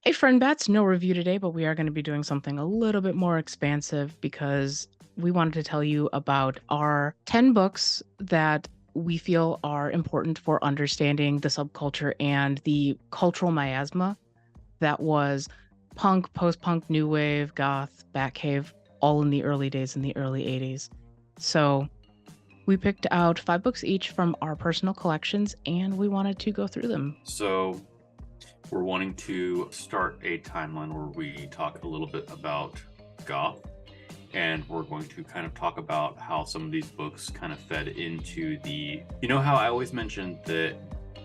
Hey, friend Bats, no review today, but we are going to be doing something a little bit more expansive because we wanted to tell you about our 10 books that we feel are important for understanding the subculture and the cultural miasma that was punk, post-punk, new wave, goth, Batcave, all in the early days in the early 80s. So we picked out 5 books each from our personal collections, and we wanted to go through them. So we're wanting to start a timeline where we talk a little bit about Goth, and we're going to kind of talk about how some of these books kind of fed into the, how I always mentioned that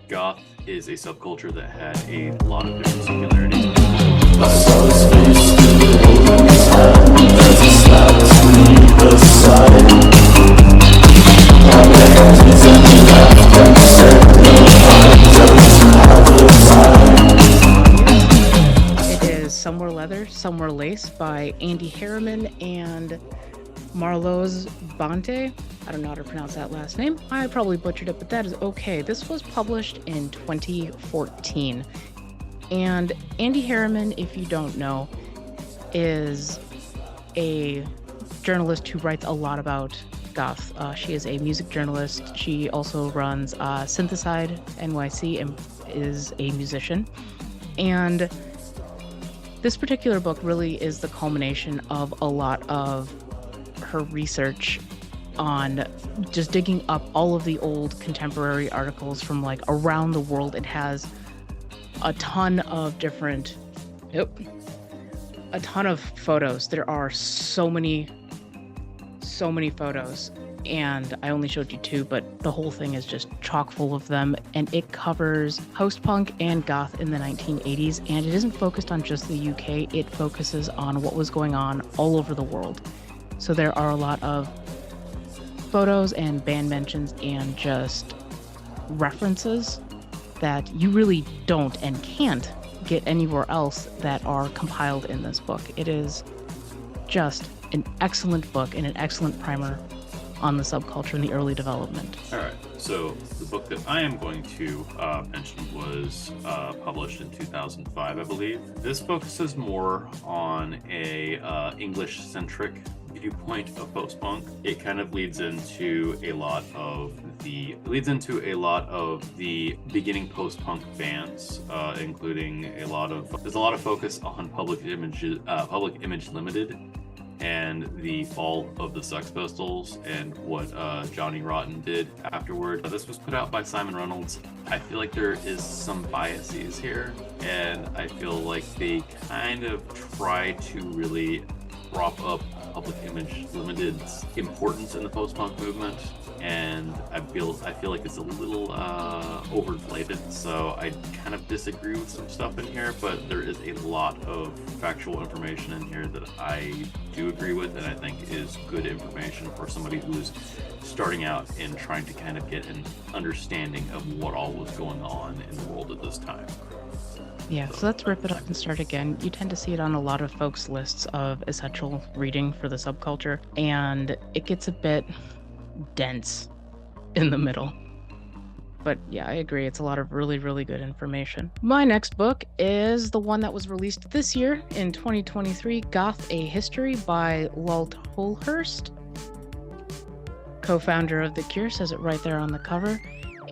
Goth is a subculture that had a lot of different similarities. Somewhere Leather, Somewhere Lace by Andi Harriman and Marloes Bontje. I don't know how to pronounce that last name. I probably butchered it, but that is okay. This was published in 2014. And Andi Harriman, if you don't know, is a journalist who writes a lot about goth. She is a music journalist. She also runs Syntheside NYC and is a musician. And this particular book really is the culmination of a lot of her research on just digging up all of the old contemporary articles from like around the world. It has a ton of different, a ton of photos. There are so many photos, and I only showed you 2, but the whole thing is just chock full of them, and it covers post-punk and goth in the 1980s, and it isn't focused on just the UK, it focuses on what was going on all over the world. So there are a lot of photos and band mentions and just references that you really don't and can't get anywhere else that are compiled in this book. It is just an excellent book and an excellent primer on the subculture and the early development. All right, so the book that I am going to mention was published in 2005, I believe. This focuses more on a English-centric viewpoint of post-punk. It kind of leads into a lot of the beginning post-punk bands, including there's a lot of focus on Public Image Limited and the fall of the Sex Pistols and what Johnny Rotten did afterward. This was put out by Simon Reynolds. I feel like there is some biases here, and I feel like they kind of try to really prop up Public Image Limited's importance in the post-punk movement, and I feel like it's a little overinflated, so I kind of disagree with some stuff in here, but there is a lot of factual information in here that I do agree with, and I think is good information for somebody who's starting out and trying to kind of get an understanding of what all was going on in the world at this time. Yeah, so let's rip it up and start again. You tend to see it on a lot of folks' lists of essential reading for the subculture, and it gets a bit dense in the middle. But yeah, I agree. It's a lot of really, really good information. My next book is the one that was released this year in 2023, Goth: A History by Tolhurst, co-founder of The Cure, says it right there on the cover.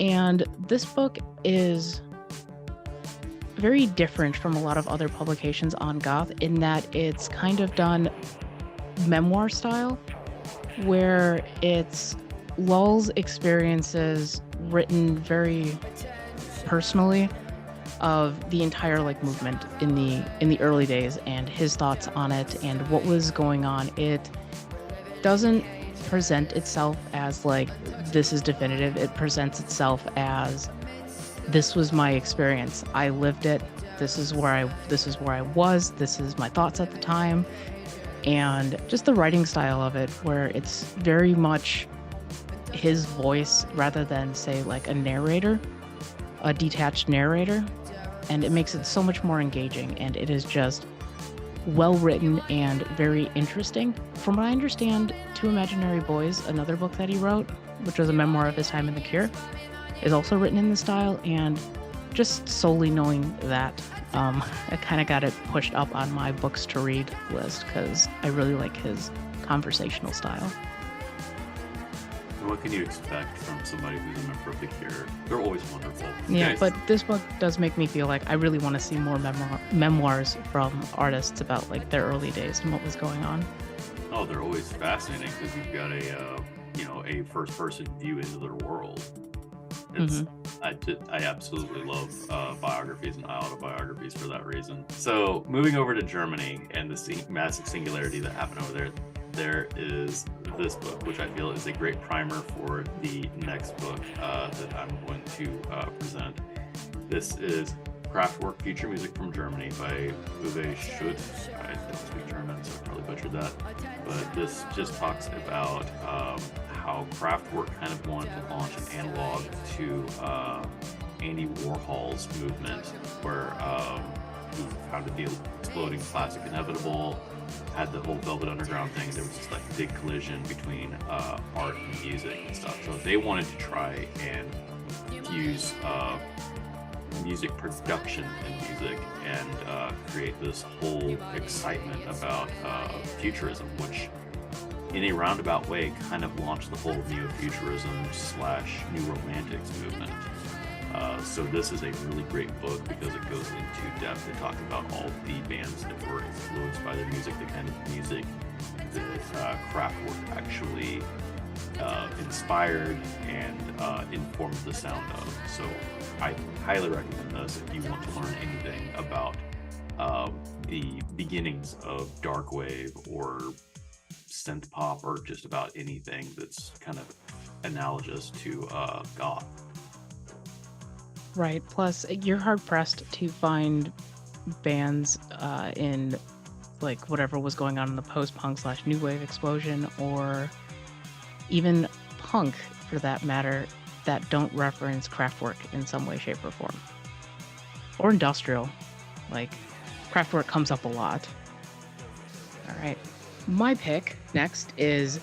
And this book is very different from a lot of other publications on goth in that it's kind of done memoir style, where it's Lul's experiences written very personally of the entire movement in the early days and his thoughts on it and what was going on. It doesn't present itself as this is definitive. It presents itself as this was my experience. I lived it. This is where I was. This is my thoughts at the time. And just the writing style of it, where it's very much his voice rather than, say, a narrator, a detached narrator. And it makes it so much more engaging. And it is just well written and very interesting. From what I understand, Two Imaginary Boys, another book that he wrote, which was a memoir of his time in The Cure, is also written in this style, and just solely knowing that, I kind of got it pushed up on my books to read list because I really like his conversational style. And what can you expect from somebody who's a member of the Cure? They're always wonderful. Yeah, Guys, but this book does make me feel like I really want to see more memoirs from artists about like their early days and what was going on. oh, they're always fascinating because you've got a first-person view into their world. It's I absolutely love biographies and autobiographies for that reason. So moving over to Germany and the massive singularity that happened over there, there is this book, which I feel is a great primer for the next book that I'm going to present. This is Kraftwerk, Future Music from Germany by Uwe Schütte. I don't speak German, so I probably butchered that. But this just talks about how Kraftwerk kind of wanted to launch an analog to Andy Warhol's movement, where he founded the exploding classic inevitable, had the whole Velvet Underground thing. There was just like a big collision between art and music and stuff. So they wanted to try and fuse music production and music and create this whole excitement about futurism, which in a roundabout way kind of launched the whole neo-futurism / new romantics movement. So this is a really great book because it goes into depth. They talk about all the bands that were influenced by the music, the kind of music that Kraftwerk actually inspired and informed the sound of. So I highly recommend this if you want to learn anything about the beginnings of dark wave or synth pop or just about anything that's kind of analogous to goth. Right. Plus, you're hard pressed to find bands in like whatever was going on in the post-punk / new wave explosion, or even punk for that matter, that don't reference Kraftwerk in some way, shape, or form. Or industrial. Like, Kraftwerk comes up a lot. All right. My pick next is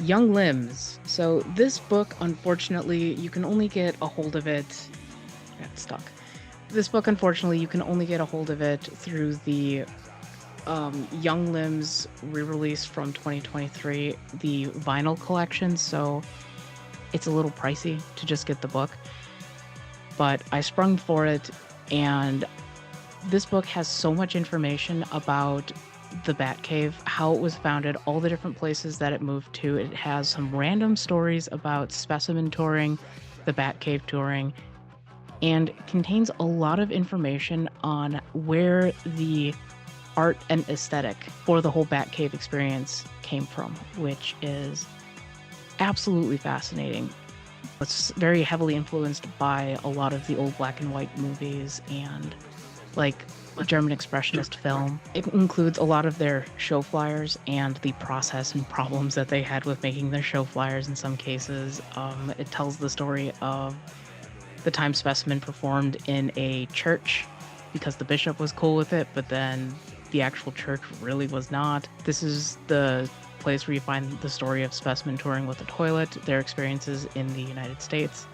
Young Limbs. So this book, unfortunately, you can only get a hold of it. I got stuck. This book, unfortunately, you can only get a hold of it through the Young Limbs re-release from 2023, the vinyl collection. So it's a little pricey to just get the book. But I sprung for it, and this book has so much information about the Batcave, how it was founded, all the different places that it moved to. It has some random stories about Specimen touring, the Batcave touring, and contains a lot of information on where the art and aesthetic for the whole Batcave experience came from, which is absolutely fascinating. It's very heavily influenced by a lot of the old black and white movies and like German expressionist film. It includes a lot of their show flyers and the process and problems that they had with making their show flyers in some cases. It tells the story of the time Specimen performed in a church because the bishop was cool with it, but then the actual church really was not. This is the place where you find the story of Specimen touring with the toilet, their experiences in the United States.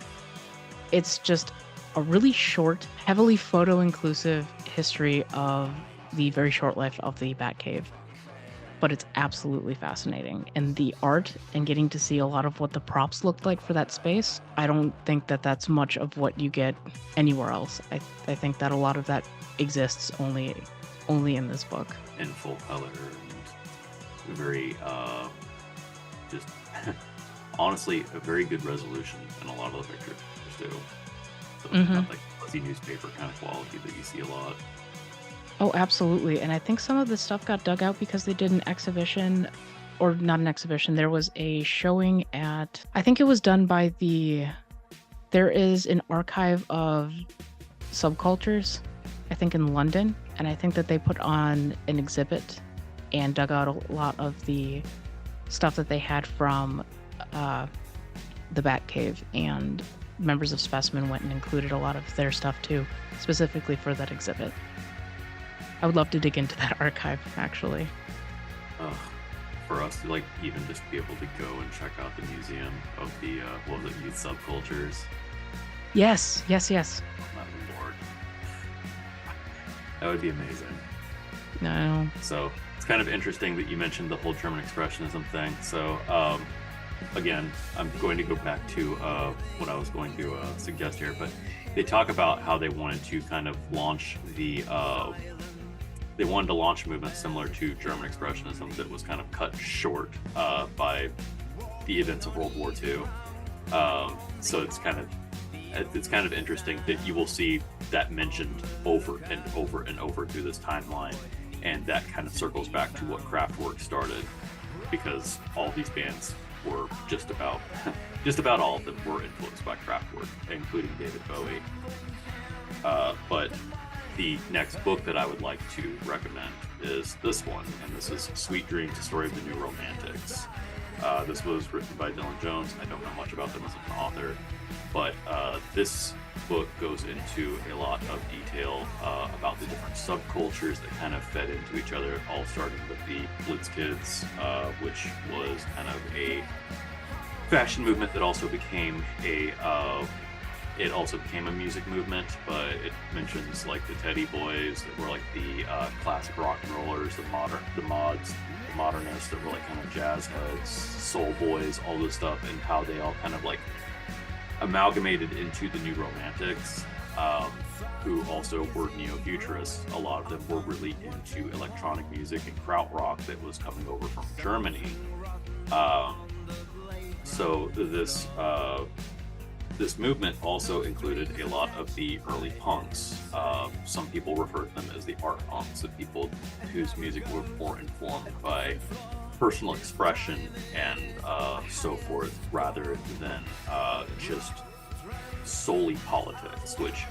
It's just a really short, heavily photo-inclusive history of the very short life of the Batcave. But it's absolutely fascinating. And the art and getting to see a lot of what the props looked like for that space, I don't think that that's much of what you get anywhere else. I think that a lot of that exists only in this book. In full color and very, just honestly, a very good resolution in a lot of the pictures too. So it's not like fuzzy newspaper kind of quality that you see a lot. Oh, absolutely. And I think some of the stuff got dug out because they did an exhibition, or not an exhibition. There was a showing at, I think it was done by there is an archive of subcultures, I think in London. And I think that they put on an exhibit and dug out a lot of the stuff that they had from the Batcave, and members of Specimen went and included a lot of their stuff too, specifically for that exhibit. I would love to dig into that archive, actually. For us to like even just be able to go and check out the museum of the youth subcultures, Yes. My lord. That would be amazing. No. So it's kind of interesting that you mentioned the whole German expressionism thing. So again, I'm going to go back to what I was going to suggest here, but they talk about how they wanted to kind of launch they wanted to launch a movement similar to German expressionism that was kind of cut short by the events of World War II. So it's kind of interesting that you will see that mentioned over and over and over through this timeline, and that kind of circles back to what Kraftwerk started, because all these bands were just about all of them were influenced by Kraftwerk, including David Bowie. But the next book that I would like to recommend is this one, and this is Sweet Dreams: A Story of the New Romantics. This was written by Dylan Jones. I don't know much about them as an author, but this book goes into a lot of detail about the different subcultures that kind of fed into each other, all starting with the Blitz Kids, which was kind of a fashion movement that also became a music movement. But it mentions like the Teddy Boys that were like the classic rock and rollers, the modernists that were like kind of jazz heads, soul boys, all this stuff, and how they all kind of like amalgamated into the New Romantics, who also were neo-futurists. A lot of them were really into electronic music and krautrock that was coming over from Germany. So this movement also included a lot of the early punks. Some people refer to them as the art punks, the people whose music were more informed by personal expression and so forth, rather than just solely politics, which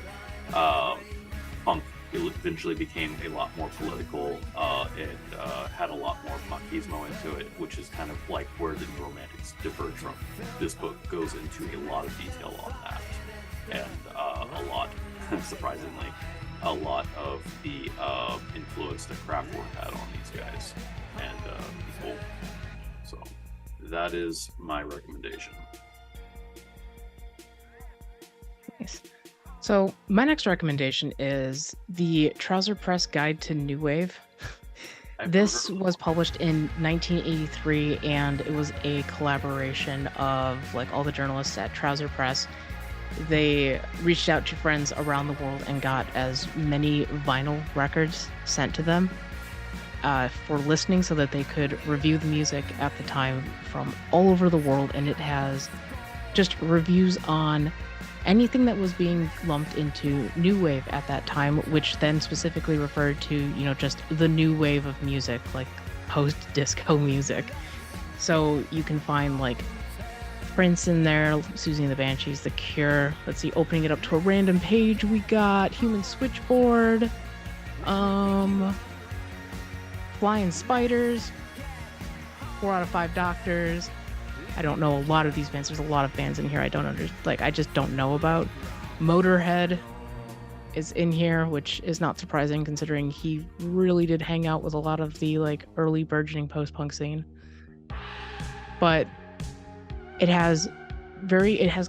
punk eventually became a lot more political and had a lot more machismo into it, which is kind of like where the New Romantics diverge from. This book goes into a lot of detail on that, and a lot, surprisingly, a lot of the influence that Kraftwerk had on these guys and people. So that is my recommendation. Nice. So my next recommendation is the Trouser Press Guide to New Wave. This was published in 1983, and it was a collaboration of like all the journalists at Trouser Press. They reached out to friends around the world and got as many vinyl records sent to them for listening, so that they could review the music at the time from all over the world. And it has just reviews on anything that was being lumped into new wave at that time, which then specifically referred to, you know, just the new wave of music, like post-disco music. So you can find like Prince in there, Susie and the Banshees, The Cure. Let's see, opening it up to a random page, we got Human Switchboard, Flying Spiders, 4 out of 5 Doctors. I don't know a lot of these bands. There's a lot of bands in here I just don't know about. Motorhead is in here, which is not surprising considering he really did hang out with a lot of the like early burgeoning post-punk scene. But it has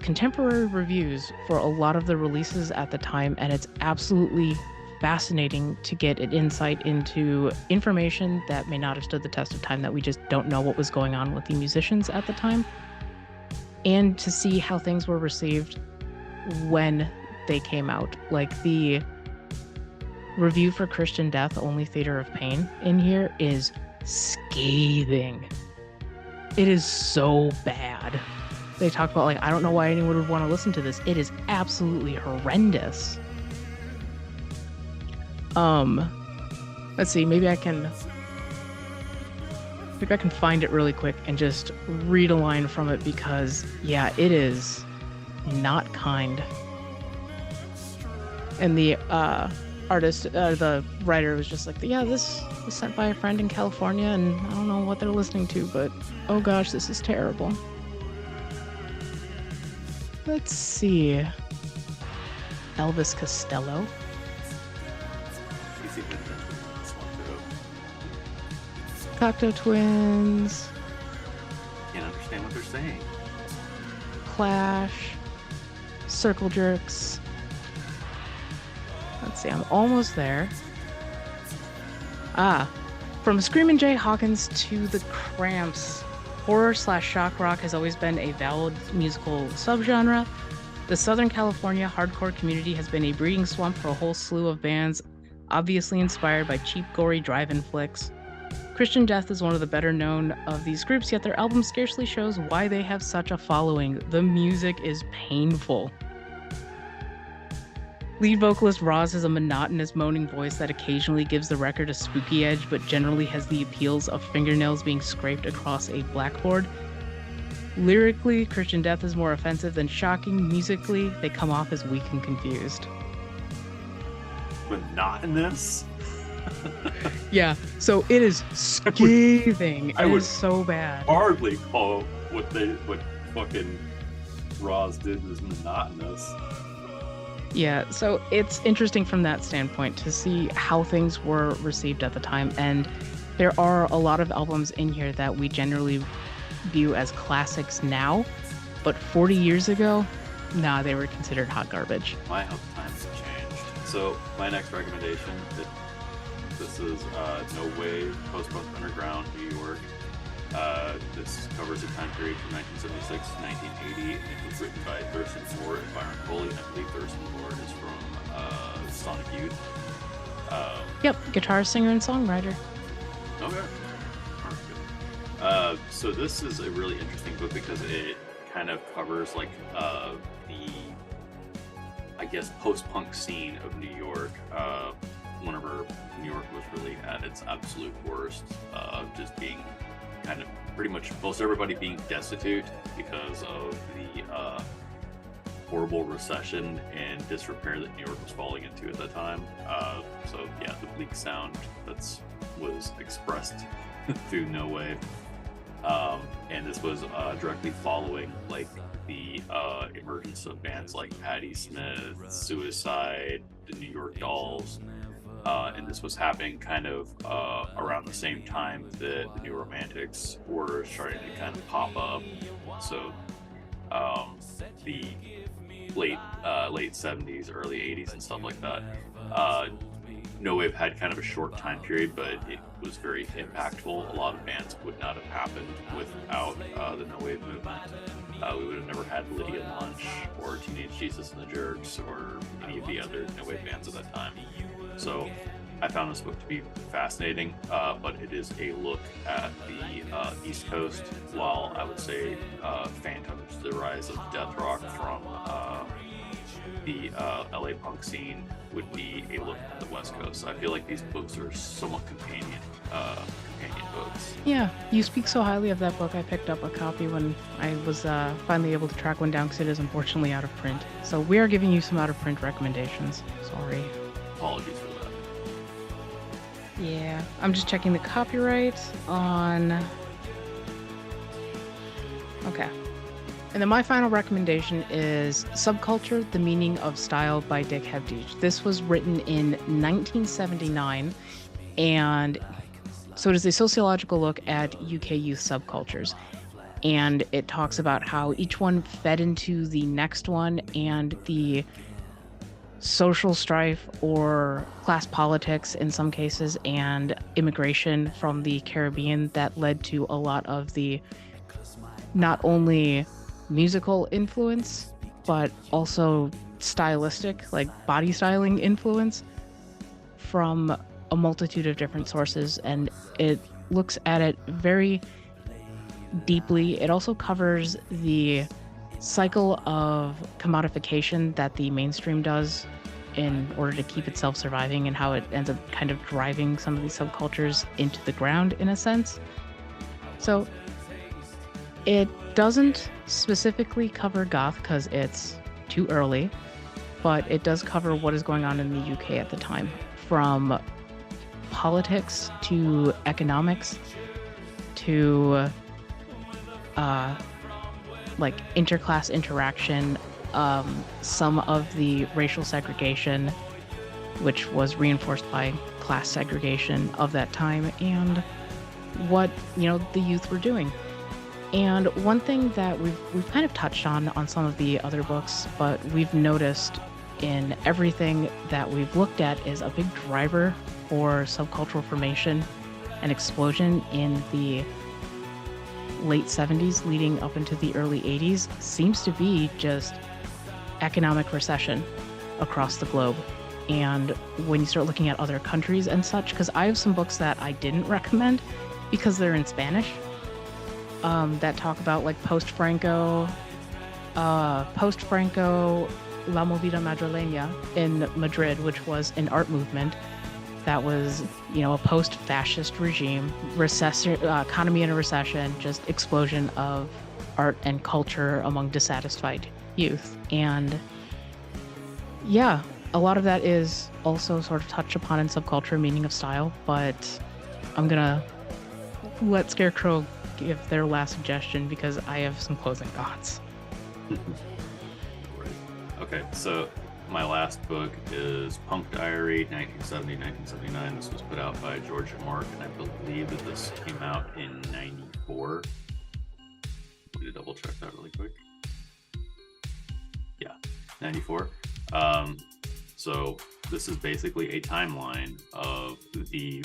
contemporary reviews for a lot of the releases at the time, and it's absolutely fascinating to get an insight into information that may not have stood the test of time, that we just don't know what was going on with the musicians at the time, and to see how things were received when they came out. Like the review for Christian Death, Only Theater of Pain in here is scathing. It is so bad. They talk about like, I don't know why anyone would want to listen to this. It is absolutely horrendous. Let's see, maybe I can find it really quick and just read a line from it, because yeah, it is not kind. And the the writer was just like, yeah, this was sent by a friend in California, and I don't know what they're listening to, but oh gosh, this is terrible. Let's see. Elvis Costello. Cocteau Twins. Can't understand what they're saying. Clash. Circle Jerks. Let's see, I'm almost there. From Screamin' Jay Hawkins to the Cramps, horror/shock rock has always been a valid musical subgenre. The Southern California hardcore community has been a breeding swamp for a whole slew of bands, obviously inspired by cheap, gory drive-in flicks. Christian Death is one of the better known of these groups, yet their album scarcely shows why they have such a following. The music is painful. Lead vocalist Roz has a monotonous moaning voice that occasionally gives the record a spooky edge, but generally has the appeals of fingernails being scraped across a blackboard. Lyrically, Christian Death is more offensive than shocking. Musically, they come off as weak and confused. Monotonous? Yeah, so it is scathing. It is so bad. Hardly call what fucking Roz did was monotonous. Yeah, so it's interesting from that standpoint to see how things were received at the time, and there are a lot of albums in here that we generally view as classics now, but 40 years ago, nah, they were considered hot garbage. My how times have changed. So my next recommendation, this is No Way, Postpunk Underground, New York. This covers a time period from 1976 to 1980, and it was written by Thurston Moore and Byron Foley, and I believe Thurston Moore is from Sonic Youth. Yep, guitar, singer, and songwriter. Okay. So this is a really interesting book because it kind of covers like the, I guess, post-punk scene of New York. Whenever New York was really at its absolute worst, just being kind of pretty much most everybody being destitute because of the horrible recession and disrepair that New York was falling into at that time. So yeah, the bleak sound was expressed through No Way. And this was directly following like the emergence of bands like Patti Smith, Suicide, the New York Dolls. And this was happening kind of around the same time that the New Romantics were starting to kind of pop up. So the late 70s, early 80s and stuff like that. No Wave had kind of a short time period, but it was very impactful. A lot of bands would not have happened without the No Wave movement. We would have never had Lydia Lunch or Teenage Jesus and the Jerks or any of the other No Wave bands at that time. So I found this book to be fascinating, but it is a look at the East Coast, while I would say Phantoms, the rise of death rock from the LA punk scene would be a look at the West Coast. I feel like these books are somewhat companion books. Yeah, you speak so highly of that book. I picked up a copy when I was finally able to track one down because it is unfortunately out of print. So we are giving you some out of print recommendations. Sorry. Apologies for that. Yeah, I'm just checking the copyright on... Okay. And then my final recommendation is Subculture, The Meaning of Style by Dick Hebdige. This was written in 1979, and so it is a sociological look at UK youth subcultures. And it talks about how each one fed into the next one and the social strife or class politics in some cases and immigration from the Caribbean that led to a lot of the not only musical influence but also stylistic, like body styling influence from a multitude of different sources, and it looks at it very deeply. It also covers the cycle of commodification that the mainstream does in order to keep itself surviving, and how it ends up kind of driving some of these subcultures into the ground in a sense. So it doesn't specifically cover goth because it's too early, but it does cover what is going on in the UK at the time, from politics to economics to like interclass interaction, some of the racial segregation, which was reinforced by class segregation of that time, and what, the youth were doing. And one thing that we've kind of touched on some of the other books, but we've noticed in everything that we've looked at is a big driver for subcultural formation and explosion in the late 70s leading up into the early 80s seems to be just economic recession across the globe. And when you start looking at other countries and such, because I have some books that I didn't recommend because they're in Spanish, that talk about like post-Franco, La Movida Madrileña in Madrid, which was an art movement that was, a post-fascist regime, economy in a recession, just explosion of art and culture among dissatisfied youth. And yeah, a lot of that is also sort of touched upon in subculture, meaning of style, but I'm gonna let Scarecrow give their last suggestion because I have some closing thoughts. Right. Okay, so my last book is Punk Diary, 1970-1979. This was put out by George and Mark, and I believe that this came out in 94. Let me double check that really quick. Yeah, 94. So this is basically a timeline of the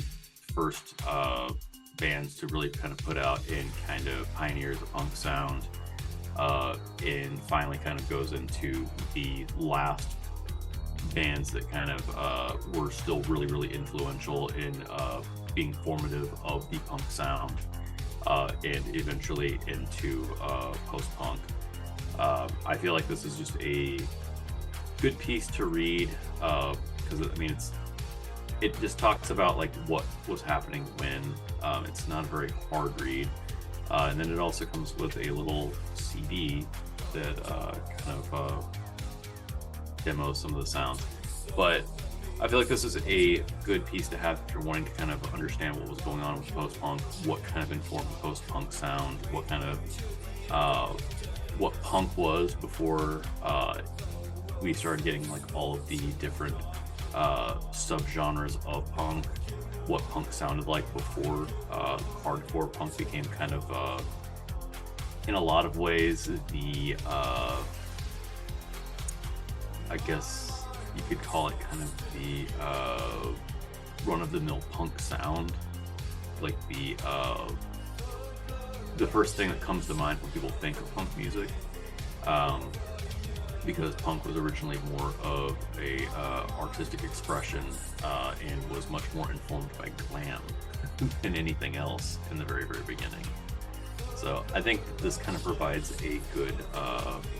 first bands to really kind of put out and kind of pioneer the punk sound, and finally kind of goes into the last bands that kind of were still really, really influential in being formative of the punk sound, and eventually into post-punk. I feel like this is just a good piece to read, because it just talks about like what was happening when. It's not a very hard read, and then it also comes with a little CD that kind of demos some of the sounds. But I feel like this is a good piece to have if you're wanting to kind of understand what was going on with post-punk, what kind of informed the post-punk sound, what kind of what punk was before we started getting like all of the different subgenres of punk, what punk sounded like before hardcore punk became kind of in a lot of ways the I guess you could call it kind of the run-of-the-mill punk sound, like the first thing that comes to mind when people think of punk music, because punk was originally more of a artistic expression, and was much more informed by glam than anything else in the very, very beginning. So I think this kind of provides a good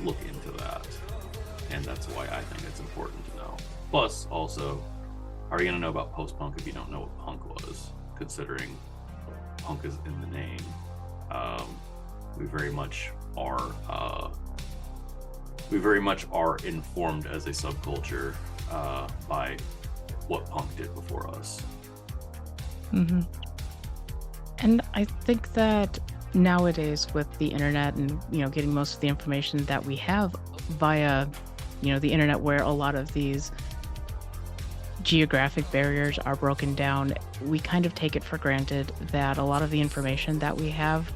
look into that, and that's why I think it's important to know. Plus, also, how are you going to know about post-punk if you don't know what punk was, considering punk is in the name? We very much are informed as a subculture by what punk did before us. Mm-hmm. And I think that nowadays with the internet and getting most of the information that we have via the internet, where a lot of these geographic barriers are broken down, we kind of take it for granted that a lot of the information that we have,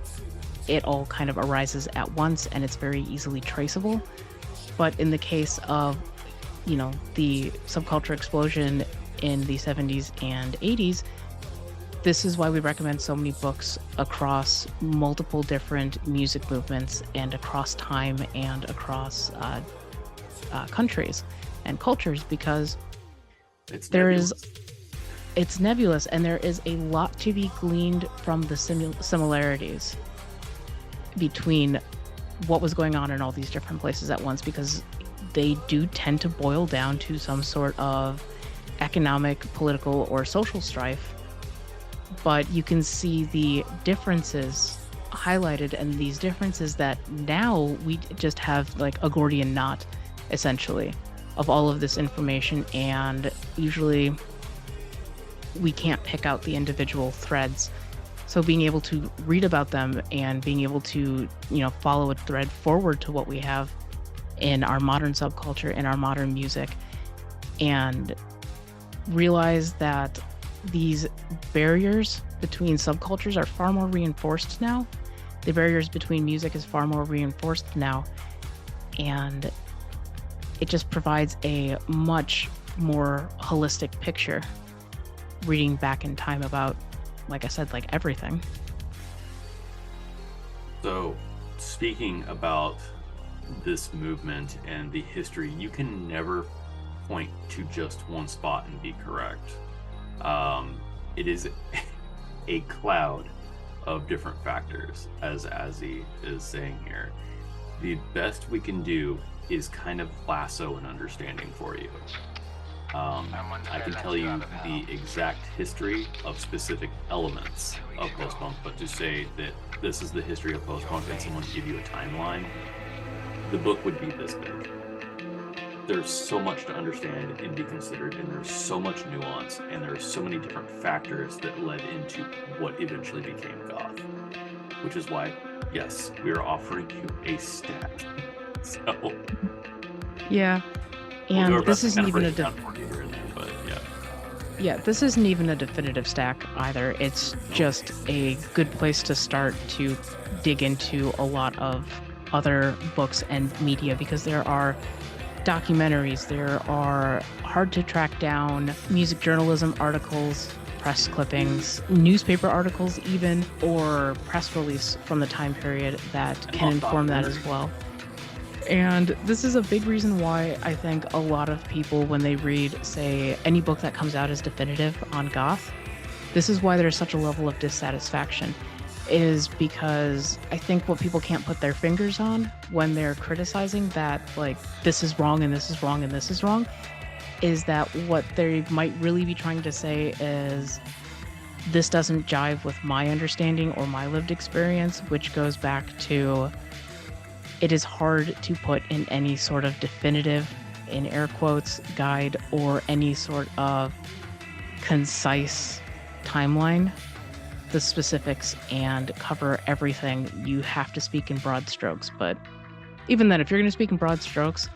it all kind of arises at once and it's very easily traceable. But in the case of the subculture explosion in the 70s and 80s, this is why we recommend so many books across multiple different music movements and across time and across countries and cultures, because It's nebulous and there is a lot to be gleaned from the similarities between what was going on in all these different places at once, because they do tend to boil down to some sort of economic, political, or social strife. But you can see the differences highlighted, and these differences that now we just have like a Gordian knot, essentially, of all of this information, and usually we can't pick out the individual threads. So being able to read about them and being able to, follow a thread forward to what we have in our modern subculture, in our modern music, and realize that these barriers between subcultures are far more reinforced now the barriers between music is far more reinforced now, and it just provides a much more holistic picture reading back in time about, like I said, like everything. So, speaking about this movement and the history, you can never point to just one spot and be correct. It is a cloud of different factors, as Azzy is saying here. The best we can do is kind of lasso an understanding for you. I can tell you the exact history of specific elements of post-punk, but to say that this is the history of post-punk and someone give you a timeline, the book would be this big. There's so much to understand and be considered, and there's so much nuance, and there are so many different factors that led into what eventually became Goth. Which is why, yes, we are offering you a stack. So... Yeah. And this isn't even this isn't even a definitive stack either. It's just a good place to start to dig into a lot of other books and media, because there are documentaries, there are hard to track down music journalism articles, press clippings, newspaper articles even, or press release from the time period that can inform that as well. And this is a big reason why I think a lot of people, when they read, say, any book that comes out as definitive on Goth, this is why there's such a level of dissatisfaction, is because I think what people can't put their fingers on when they're criticizing that, like, this is wrong and this is wrong and this is wrong, is that what they might really be trying to say is, this doesn't jive with my understanding or my lived experience, which goes back to, it is hard to put in any sort of definitive, in air quotes, guide or any sort of concise timeline, the specifics, and cover everything. You have to speak in broad strokes. But even then, if you're going to speak in broad strokes,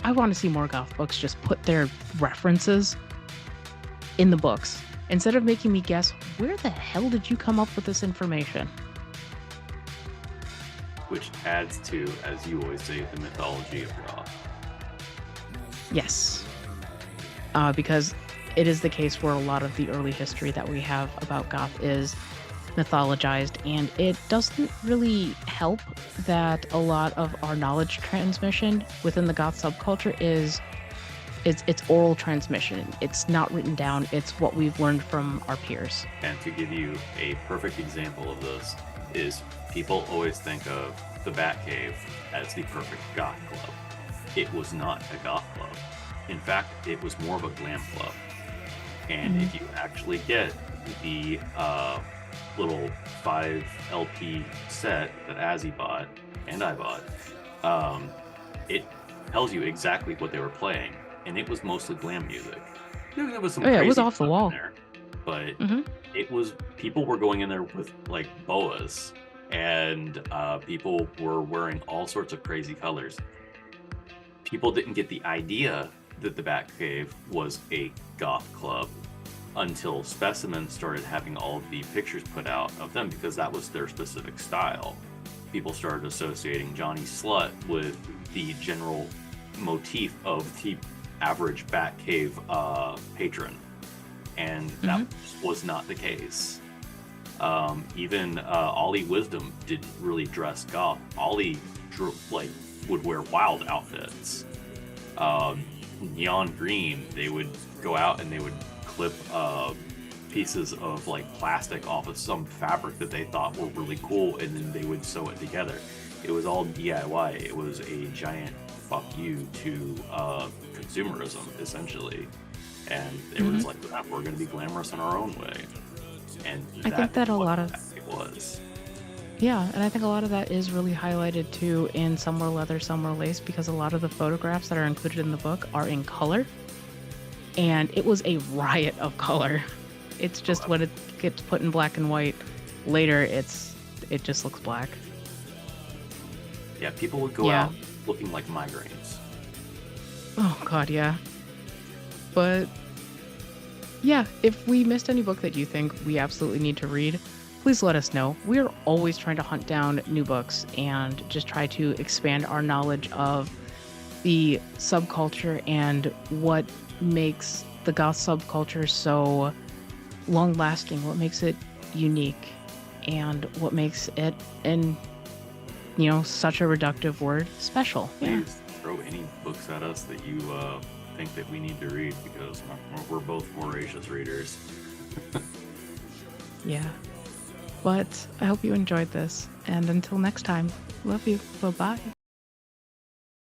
I want to see more Goth books just put their references in the books, instead of making me guess, where the hell did you come up with this information? Which adds to, as you always say, the mythology of Goth. Yes. Because it is the case where a lot of the early history that we have about Goth is mythologized, and it doesn't really help that a lot of our knowledge transmission within the Goth subculture is it's oral transmission. It's not written down. It's what we've learned from our peers. And to give you a perfect example of this is, people always think of the Batcave as the perfect Goth club. It was not a Goth club. In fact, it was more of a glam club. And if you actually get the little 5 LP set that Azzy bought and I bought, it tells you exactly what they were playing, and it was mostly glam music. There was some crazy it was off the stuff wall in there, but it was, people were going in there with like boas, and people were wearing all sorts of crazy colors. People didn't get the idea that the Batcave was a Goth club until Specimen started having all of the pictures put out of them, because that was their specific style. People started associating Johnny Slut with the general motif of the average Batcave patron, and that was not the case. Even Ollie Wisdom didn't really dress Goth. Ollie would wear wild outfits. Neon green, they would go out and they would clip pieces of like plastic off of some fabric that they thought were really cool, and then they would sew it together. It was all DIY. It was a giant fuck you to consumerism, essentially. And they were just like, we're going to be glamorous in our own way. And I think that a lot of it was. Yeah, and I think a lot of that is really highlighted too in Some Wear Leather, Some Wear Lace, because a lot of the photographs that are included in the book are in color, and it was a riot of color. It's just when it gets put in black and white later, it just looks black. Yeah, people would go out looking like migraines. Oh god, yeah. But yeah, if we missed any book that you think we absolutely need to read, please let us know. We're always trying to hunt down new books and just try to expand our knowledge of the subculture and what makes the goth subculture so long lasting, what makes it unique, and what makes it, in such a reductive word, special. Please throw any books at us that you think that we need to read, because we're both voracious readers. Yeah. But I hope you enjoyed this, and until next time, love you. Bye-bye.